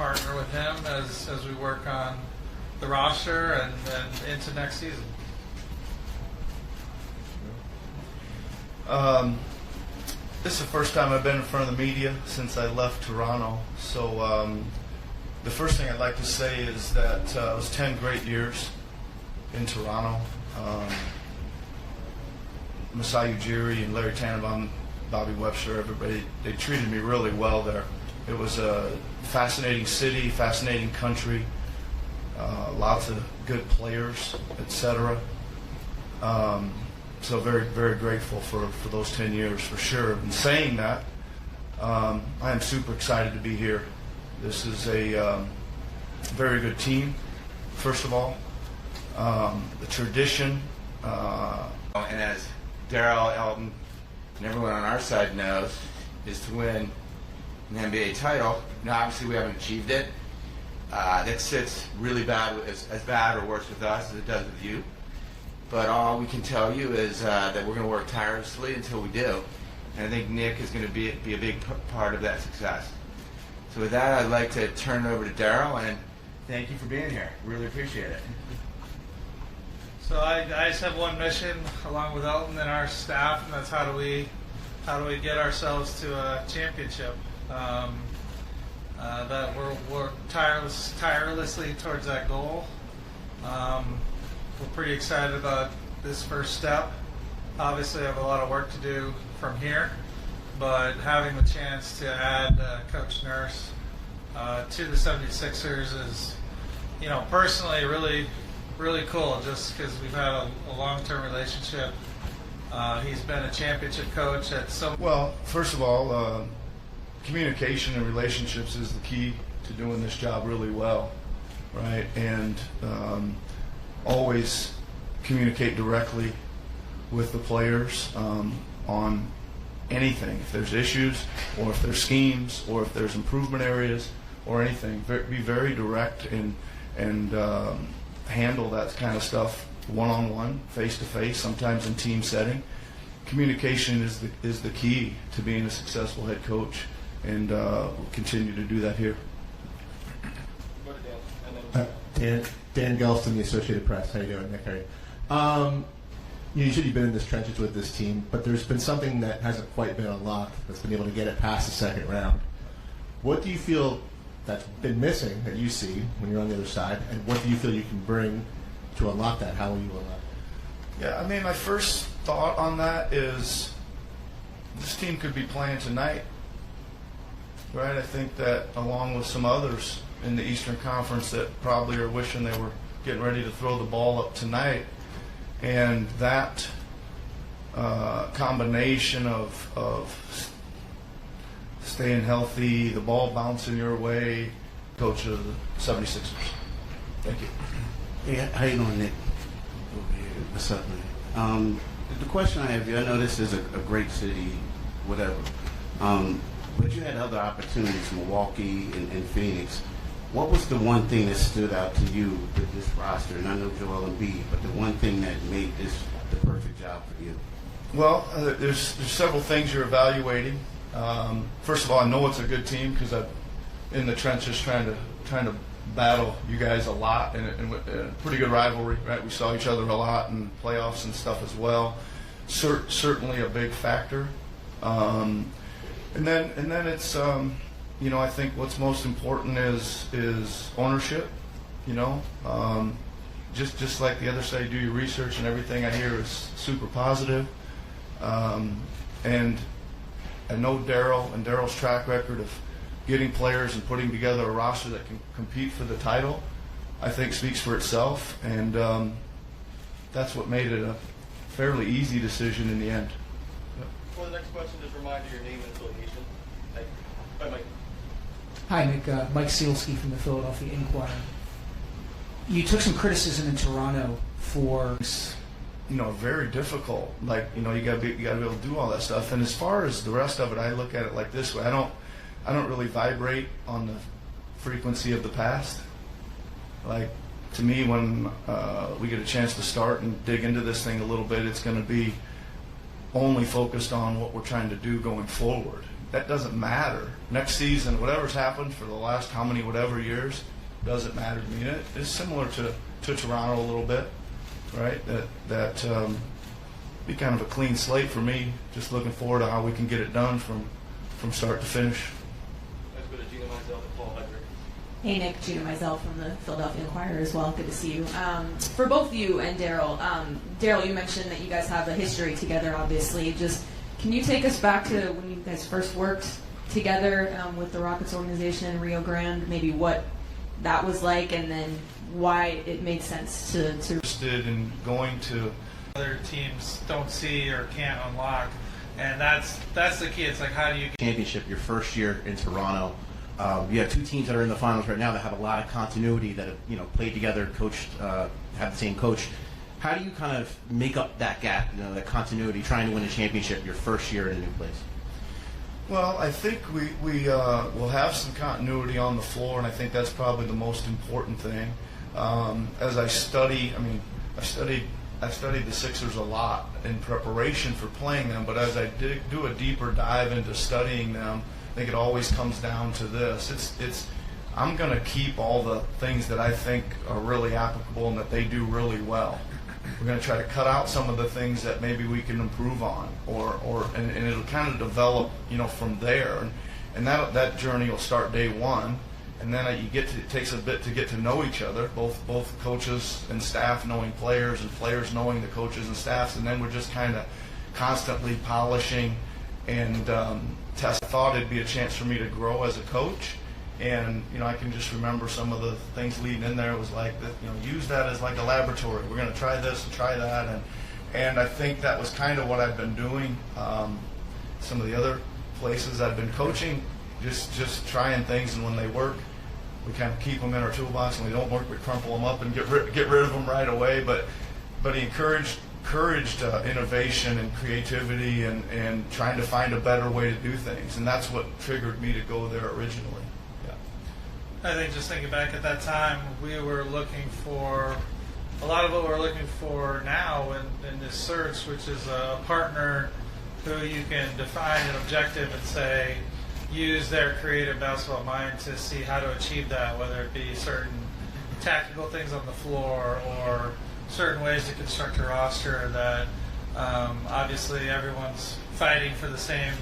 partner with him as we work on the roster and into next season. This is the first time I've been in front of the media since I left Toronto. So the first thing I'd like to say is that it was 10 great years in Toronto. Masai Ujiri and Larry Tannenbaum, Bobby Webster, everybody, they treated me really well there. It was a fascinating city, fascinating country, lots of good players, etc. So very, very grateful for those 10 years for sure. And saying that, I am super excited to be here. This is a very good team, first of all. The tradition. And as Darryl, Elton, and everyone on our side knows, is to win an NBA title. Now, obviously, we haven't achieved it. That sits really bad, as bad or worse with us as it does with you. But all we can tell you is that we're going to work tirelessly until we do. And I think Nick is going to be a big part of that success. So with that, I'd like to turn it over to Darryl, and thank you for being here. Really appreciate it. So I just have one mission, along with Elton and our staff, and that's how do we get ourselves to a championship. That we're tirelessly towards that goal. We're pretty excited about this first step. Obviously, I have a lot of work to do from here, but having the chance to add Coach Nurse to the 76ers is, personally really cool, just because we've had a long-term relationship. He's been a championship coach at some... Well, first of all, communication and relationships is the key to doing this job really well, right? And always communicate directly with the players on anything. If there's issues, or if there's schemes, or if there's improvement areas, or anything, be very direct and handle that kind of stuff one-on-one, face-to-face, sometimes in team setting. Communication is the key to being a successful head coach, and we'll continue to do that here. Dan Gelston, the Associated Press. How you doing, Nick? How are you? You said you've been in the trenches with this team, but there's been something that hasn't quite been unlocked that's been able to get it past the second round. What do you feel that's been missing that you see when you're on the other side, and what do you feel you can bring to unlock that? How will you unlock it? Yeah, I mean, my first thought on that is this team could be playing tonight, right? I think that along with some others in the Eastern Conference that probably are wishing they were getting ready to throw the ball up tonight, and that combination of staying healthy, the ball bouncing your way, coach of the 76ers. Thank you. Hey, how you doing, Nick? What's up, man? The question I have here, I know this is a great city, whatever, but you had other opportunities, Milwaukee and Phoenix. What was the one thing that stood out to you with this roster? And I know Joel Embiid, but the one thing that made this the perfect job for you? Well, there's several things you're evaluating. First of all, I know it's a good team because I'm in the trenches trying to battle you guys a lot, and a pretty good rivalry, right? We saw each other a lot in playoffs and stuff as well. Certainly a big factor. And then it's I think what's most important is ownership. Just like the other side, do your research, and everything I hear is super positive. And I know Darryl and Darryl's track record of getting players and putting together a roster that can compete for the title, I think speaks for itself. And that's what made it a fairly easy decision in the end. For the next question, just remind you your name and affiliation. Thank you. Bye, Mike. Hi, Nick. Mike Sealski from the Philadelphia Inquirer. You took some criticism in Toronto for... very difficult. You got to be able to do all that stuff. And as far as the rest of it, I look at it like this way. I don't really vibrate on the frequency of the past. To me, when we get a chance to start and dig into this thing a little bit, it's going to be only focused on what we're trying to do going forward. that doesn't matter. Next season, whatever's happened for the last how many whatever years, doesn't matter to me. And it's similar to Toronto a little bit, right? That be kind of a clean slate for me. Just looking forward to how we can get it done from start to finish. Let's go to Gina Mizell and Paul Hedrick. Hey Nick, Gina Mizell from the Philadelphia Inquirer as well. Good to see you. For both you and Daryl, Daryl, you mentioned that you guys have a history together, obviously. Just can you take us back to when you guys first worked together with the Rockets organization in Rio Grande, maybe what that was like, and then why it made sense to Interested in going to Other teams don't see or can't unlock, and that's the key. It's like, how do you championship your first year in Toronto? You have two teams that are in the finals right now that have a lot of continuity, that have played together, coached, have the same coach. How do you kind of make up that gap, that continuity, trying to win a championship your first year in a new place? Well, I think we will have some continuity on the floor, and I think that's probably the most important thing. As I study, I studied the Sixers a lot in preparation for playing them, but as I do a deeper dive into studying them, I think it always comes down to this. I'm going to keep all the things that I think are really applicable and that they do really well. We're going to try to cut out some of the things that maybe we can improve on, and it'll kind of develop, from there. And that journey will start day one, and then it takes a bit to get to know each other, both coaches and staff knowing players and players knowing the coaches and staffs, and then we're just kind of constantly polishing and test. I thought it'd be a chance for me to grow as a coach. And, I can just remember some of the things leading in there. It was like, use that as like a laboratory. We're going to try this and try that. And I think that was kind of what I've been doing. Some of the other places I've been coaching, just trying things, and when they work, we kind of keep them in our toolbox. And we don't work, we crumple them up and get rid of them right away. But he encouraged innovation and creativity and trying to find a better way to do things. And that's what triggered me to go there originally. I think just thinking back at that time, we were looking for a lot of what we're looking for now in this search, which is a partner who you can define an objective and say, use their creative basketball mind to see how to achieve that, whether it be certain tactical things on the floor or certain ways to construct a roster that obviously everyone's fighting for the same,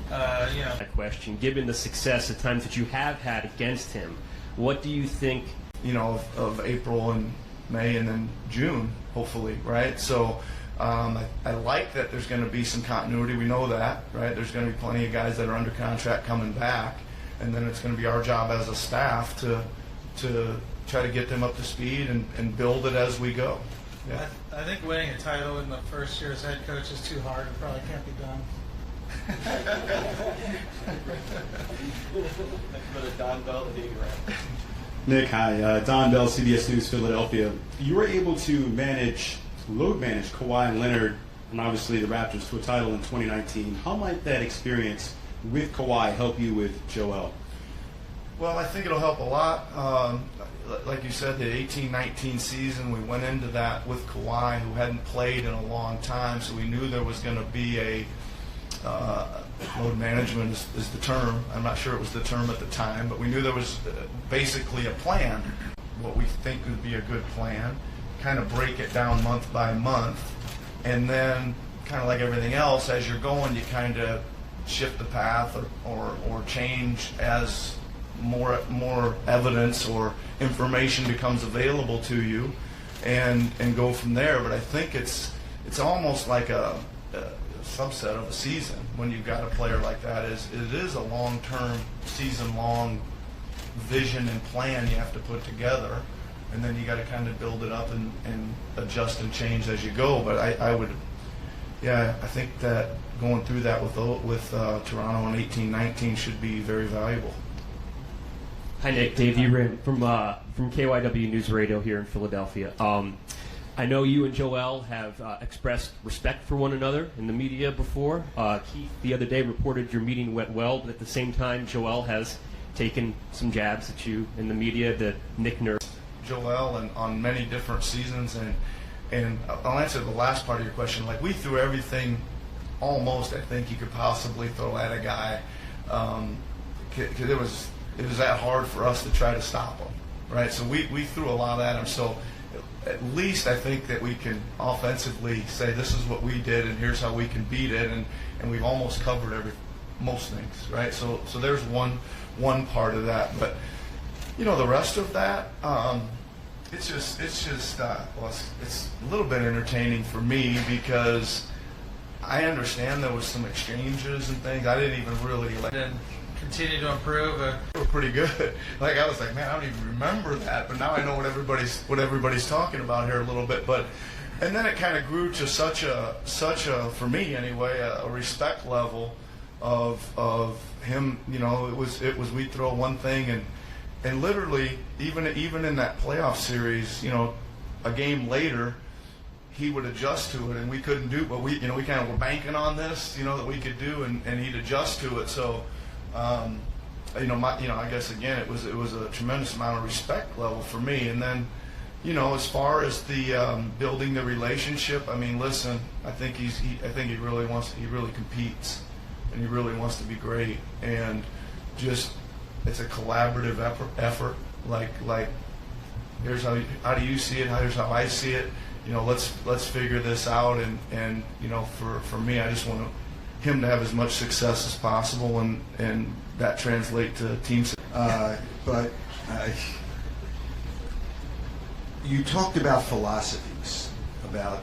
That question, given the success at times that you have had against him, what do you think? Of April and May and then June, hopefully, right? So I like that there's going to be some continuity. We know that, right? There's going to be plenty of guys that are under contract coming back, and then it's going to be our job as a staff to try to get them up to speed and build it as we go. Yeah. I think winning a title in the first year as head coach is too hard. It probably can't be done. Don Bell and Davey Grant. Nick, hi. Don Bell, CBS News, Philadelphia. You were able to load manage Kawhi and Leonard, and obviously the Raptors to a title in 2019. How might that experience with Kawhi help you with Joel? Well, I think it'll help a lot. Like you said, the 18-19 season, we went into that with Kawhi, who hadn't played in a long time, so we knew there was going to be a load management is the term. I'm not sure it was the term at the time, but we knew there was basically a plan, what we think would be a good plan, kind of break it down month by month, and then kind of like everything else, as you're going, you kind of shift the path or change as more evidence or information becomes available to you, and go from there. But I think it's almost like a subset of a season when you've got a player like that. It is a long-term, season-long vision and plan you have to put together, and then you got to kind of build it up and adjust and change as you go. But I think that going through that with Toronto in 18-19 should be very valuable. Hi, Nick. Dave Urin from KYW News Radio here in Philadelphia. I know you and Joel have expressed respect for one another in the media before. Keith the other day reported your meeting went well, but at the same time, Joel has taken some jabs at you in the media that Nick Nurse. Joel and on many different seasons, and I'll answer the last part of your question. Like, we threw everything almost, I think, you could possibly throw at a guy Because it was that hard for us to try to stop him, right? So we threw a lot at him. So at least I think that we can offensively say this is what we did and here's how we can beat it, and we've almost covered most things, right? So there's one part of that, but the rest of that, it's a little bit entertaining for me because I understand there was some exchanges and things. I didn't even really And continue to improve. They were pretty good. Like I was like, man, I don't even remember that, but now I know what everybody's talking about here a little bit. And then it kind of grew to such a for me anyway a respect level of him. It was we'd throw one thing and literally even in that playoff series, a game later, he would adjust to it, and we couldn't do. But we kind of were banking on this, that we could do, and he'd adjust to it. So. I guess again it was a tremendous amount of respect level for me, and then as far as the building the relationship, I mean, listen, I think he really competes, and he really wants to be great, and just it's a collaborative effort. Like here's how do you see it? Here's how I see it. Let's figure this out, and for me, I just want him to have as much success as possible, and that translate to team success. But you talked about philosophies, about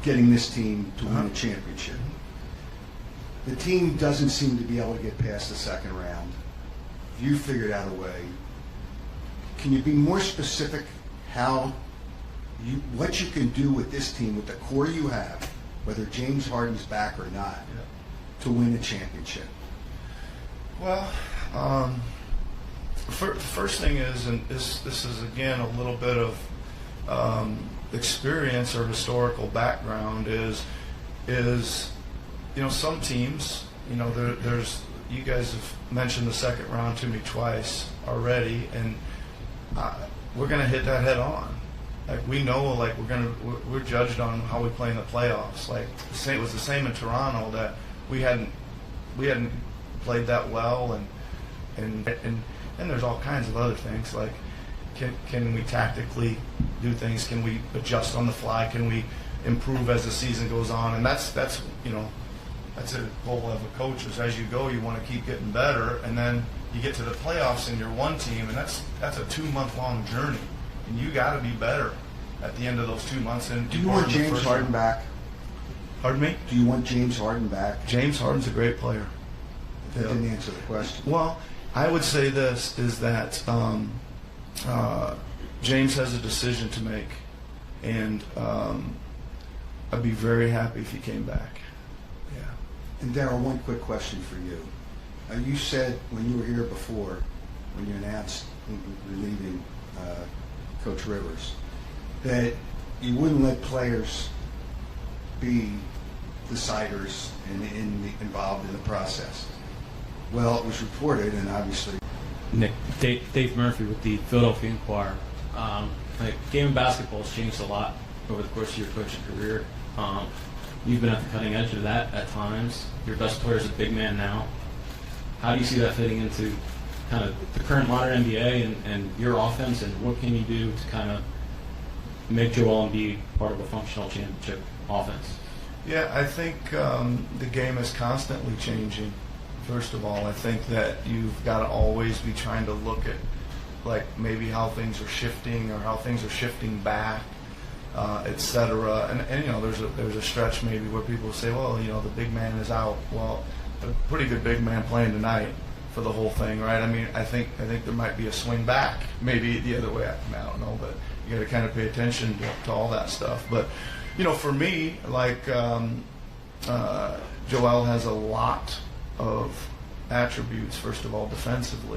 getting this team to win a championship. The team doesn't seem to be able to get past the second round. You figured out a way. Can you be more specific what you can do with this team, with the core you have, whether James Harden's back or not, to win a championship? Well, the first thing is, and this is again a little bit of experience or historical background, is some teams, there's you guys have mentioned the second round to me twice already, and we're going to hit that head on. Like we know, like we're judged on how we play in the playoffs. Like it was the same in Toronto, that we hadn't played that well, and there's all kinds of other things like can we tactically do things? Can we adjust on the fly? Can we improve as the season goes on? And that's a goal of a coach. Is as you go, you want to keep getting better, and then you get to the playoffs and you're one team, and that's a 2-month-long journey. And you got to be better at the end of those 2 months. And do you want James Harden back? Pardon me? Do you want James Harden back? James Harden's a great player. That didn't answer the question. Well, I would say this is that James has a decision to make, and I'd be very happy if he came back. Yeah. And Darryl, one quick question for you. You said when you were here before, when you announced relieving Coach Rivers, that you wouldn't let players be deciders and involved in the process. Well, it was reported, and obviously... Nick, Dave Murphy with the Philadelphia Inquirer. Game of basketball has changed a lot over the course of your coaching career. You've been at the cutting edge of that at times. Your best player is a big man now. How do you see that fitting into kind of the current modern NBA and your offense, and what can you do to kind of make Joel Embiid part of a functional championship offense? Yeah, I think the game is constantly changing. First of all, I think that you've got to always be trying to look at like maybe how things are shifting or how things are shifting back, et cetera. And there's a stretch maybe where people say, well, the big man is out. Well, a pretty good big man playing tonight for the whole thing, right? I mean, I think there might be a swing back, maybe the other way. I don't know, but you got to kind of pay attention to all that stuff. But for me, like Joel has a lot of attributes. First of all, defensively.